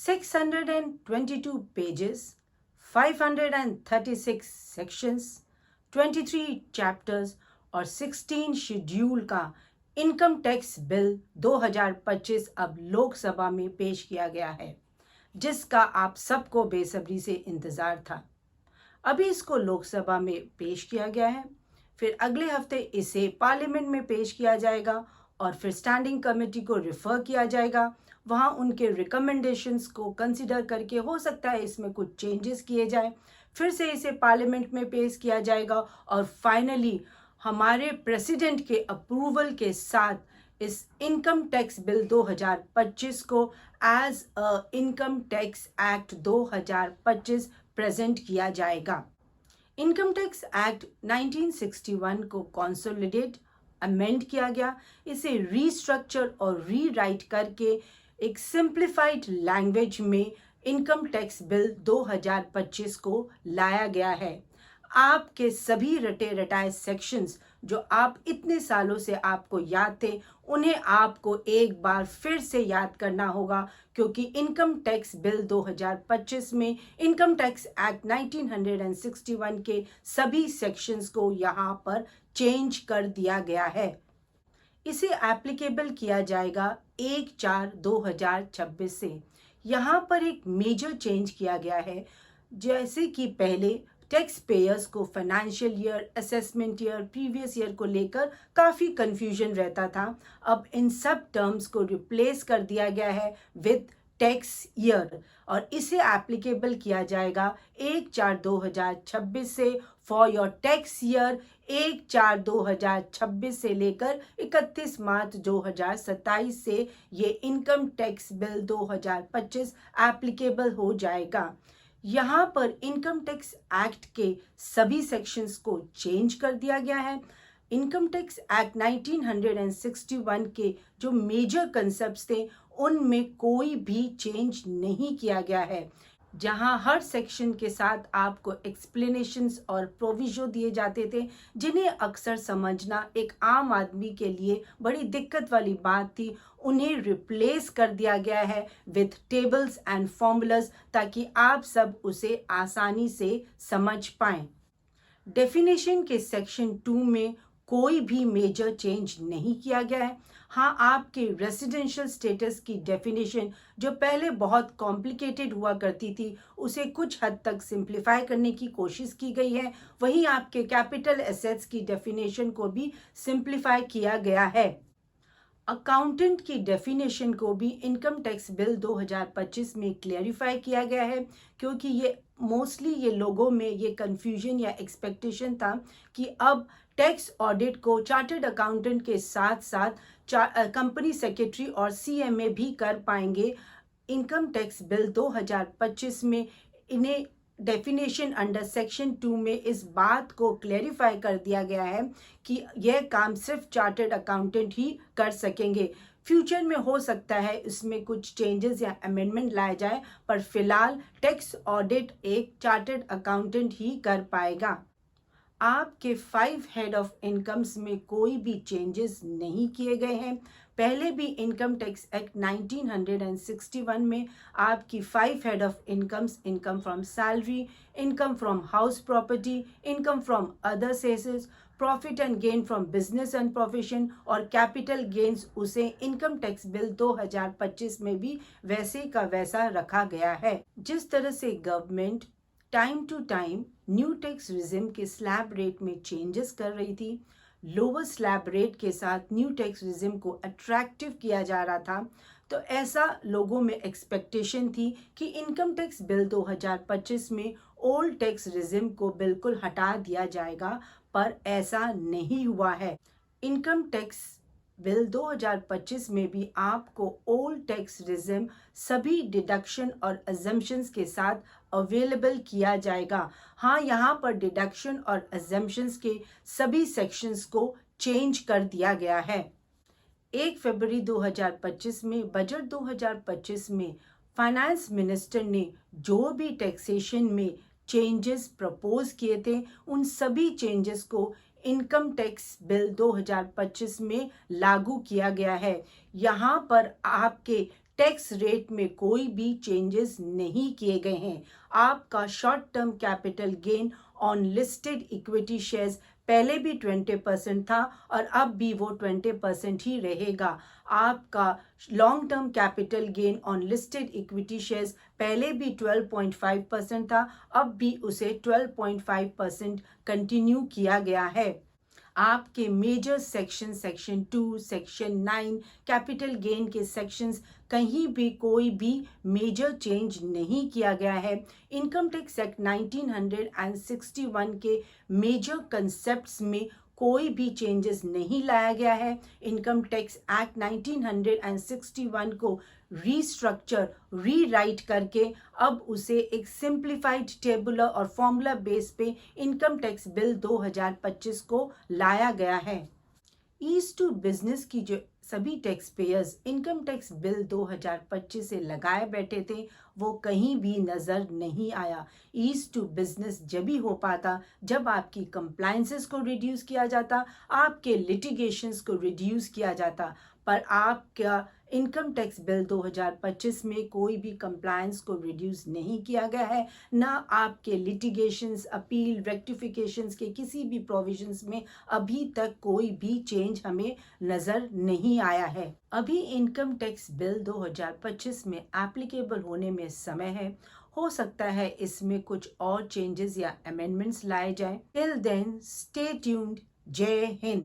622 pages, 536 sections, 23 chapters और 16 schedule का income tax bill 2025 अब लोकसभा में पेश किया गया है, जिसका आप सबको बेसब्री से इंतज़ार था। अभी इसको लोकसभा में पेश किया गया है, फिर अगले हफ्ते इसे पार्लियामेंट में पेश किया जाएगा और फिर स्टैंडिंग कमेटी को रिफ़र किया जाएगा। वहाँ उनके रिकमेंडेशंस को कंसिडर करके हो सकता है इसमें कुछ चेंजेस किए जाए, फिर से इसे पार्लियामेंट में पेश किया जाएगा और फाइनली हमारे प्रेसिडेंट के अप्रूवल के साथ इस इनकम टैक्स बिल 2025 को as a income tax act 2025 present किया जाएगा। इनकम टैक्स एक्ट 1961 को कंसोलिडेट अमेंड किया गया, इसे रीस्ट्रक्चर और रीराइट करके एक सिंप्लीफाइड लैंग्वेज में इनकम टैक्स बिल 2025 को लाया गया है। आपके सभी रटे रटाए सेक्शंस जो आप इतने सालों से आपको याद थे, उन्हें आपको एक बार फिर से याद करना होगा, क्योंकि इनकम टैक्स बिल 2025 में इनकम टैक्स एक्ट 1961 के सभी सेक्शंस को यहाँ पर चेंज कर दिया गया है। इसे एप्लीकेबल किया जाएगा 1/4/2026 से। यहाँ पर एक मेजर चेंज किया गया है, जैसे कि पहले टैक्स पेयर्स को financial year, assessment year, previous year को लेकर काफ़ी कन्फ्यूजन रहता था। अब इन सब टर्म्स को रिप्लेस कर दिया गया है विद टैक्स ईयर और इसे एप्लीकेबल किया जाएगा 1/4/2026 से फॉर योर टैक्स ईयर 1/4/2026 से लेकर 31 मार्च 2027 से ये इनकम टैक्स बिल 2025 एप्लीकेबल हो जाएगा। यहाँ पर इनकम टैक्स एक्ट के सभी सेक्शंस को चेंज कर दिया गया है। इनकम टैक्स एक्ट 1961 के जो मेजर कंसेप्ट्स थे उनमें कोई भी चेंज नहीं किया गया है। जहां हर सेक्शन के साथ आपको एक्सप्लेनेशंस और प्रोविजो दिए जाते थे, जिन्हें अक्सर समझना एक आम आदमी के लिए बड़ी दिक्कत वाली बात थी, उन्हें रिप्लेस कर दिया गया है विथ टेबल्स एंड फॉर्मूलाज, ताकि आप सब उसे आसानी से समझ पाएं। डेफिनेशन के सेक्शन 2 में कोई भी मेजर चेंज नहीं किया गया है। हाँ, आपके रेसिडेंशियल स्टेटस की डेफिनेशन जो पहले बहुत कॉम्प्लिकेटेड हुआ करती थी, उसे कुछ हद तक सिंप्लीफाई करने की कोशिश की गई है। वहीं आपके कैपिटल एसेट्स की डेफिनेशन को भी सिंप्लीफाई किया गया है। अकाउंटेंट की डेफिनेशन को भी इनकम टैक्स बिल 2025 में क्लेरिफाई किया गया है, क्योंकि ये मोस्टली ये लोगों में ये कन्फ्यूजन या एक्सपेक्टेशन था कि अब टैक्स ऑडिट को चार्टर्ड अकाउंटेंट के साथ साथ कंपनी सेक्रेटरी और सीएमए भी कर पाएंगे। इनकम टैक्स बिल 2025 में इन्हें डेफिनेशन अंडर सेक्शन 2 में इस बात को क्लेरिफाई कर दिया गया है कि यह काम सिर्फ चार्टर्ड अकाउंटेंट ही कर सकेंगे। फ्यूचर में हो सकता है इसमें कुछ चेंजेस या अमेंडमेंट लाए जाए, पर फिलहाल टैक्स ऑडिट एक चार्टर्ड अकाउंटेंट ही कर पाएगा। आपके 5 हेड ऑफ इनकम्स में कोई भी चेंजेस नहीं किए गए हैं। पहले भी इनकम टैक्स एक्ट 1961 में आपकी 5 head of incomes, income from salary, income from house property, income from other sources, profit and gain from business and profession और कैपिटल गेन्स, उसे इनकम टैक्स बिल 2025 में भी वैसे का वैसा रखा गया है। जिस तरह से government time to time new tax regime के स्लैब रेट में चेंजेस कर रही थी, लोअर स्लैब रेट के साथ न्यू टैक्स रिजिम को अट्रैक्टिव किया जा रहा था, तो ऐसा लोगों में एक्सपेक्टेशन थी कि इनकम टैक्स बिल 2025 में ओल्ड टैक्स रिजिम को बिल्कुल हटा दिया जाएगा, पर ऐसा नहीं हुआ है। इनकम टैक्स बिल 2025 में भी आपको ओल्ड टैक्स रिजिम सभी डिडक्शन और अजम्पशंस के साथ अवेलेबल किया जाएगा। हाँ, यहाँ पर डिडक्शन और अजम्पशंस के सभी सेक्शंस को चेंज कर दिया गया है। 1 फरवरी 2025 में बजट 2025 में फाइनेंस मिनिस्टर ने जो भी टैक्सेशन में चेंजेस प्रपोज किए थे, उन सभी चेंजेस को इनकम टैक्स बिल 2025 में लागू किया गया है। यहाँ पर आपके टैक्स रेट में कोई भी चेंजेस नहीं किए गए हैं। आपका short term capital gain on listed equity shares पहले भी 20% था और अब भी वो 20% ही रहेगा। आपका long term capital gain on listed equity shares पहले भी 12.5% था, अब भी उसे 12.5% कंटिन्यू किया गया है। आपके major section 2, section 9 capital gain के सेक्शंस कहीं भी कोई भी मेजर चेंज नहीं किया गया है। इनकम टैक्स एक्ट 1961 के मेजर कंसेप्ट्स में कोई भी चेंजेस नहीं लाया गया है। इनकम टैक्स एक्ट 1961 को रीस्ट्रक्चर रीराइट करके अब उसे एक सिंप्लीफाइड टेबुलर और फॉर्मूला बेस पे इनकम टैक्स बिल 2025 को लाया गया है। ईज टू बिजनेस की जो सभी tax payers income tax bill 2025 से लगाए बैठे थे वो कहीं भी नज़र नहीं आया। ईज टू बिजनेस जब ही हो पाता जब आपकी कंप्लायंसेस को रिड्यूस किया जाता, आपके लिटिगेशंस को रिड्यूस किया जाता, पर आपका इनकम टैक्स बिल 2025 में कोई भी कंप्लायंस को रिड्यूस नहीं किया गया है, ना आपके लिटिगेशंस, अपील, रेक्टिफिकेशंस के किसी भी प्रोविजंस में अभी तक कोई भी चेंज हमें नज़र नहीं आया है। अभी इनकम टैक्स बिल 2025 में एप्लीकेबल होने में समय है। हो सकता है इसमें कुछ और चेंजेस या अमेंडमेंट्स लाए जाएं। Till then stay tuned. Jai Hind.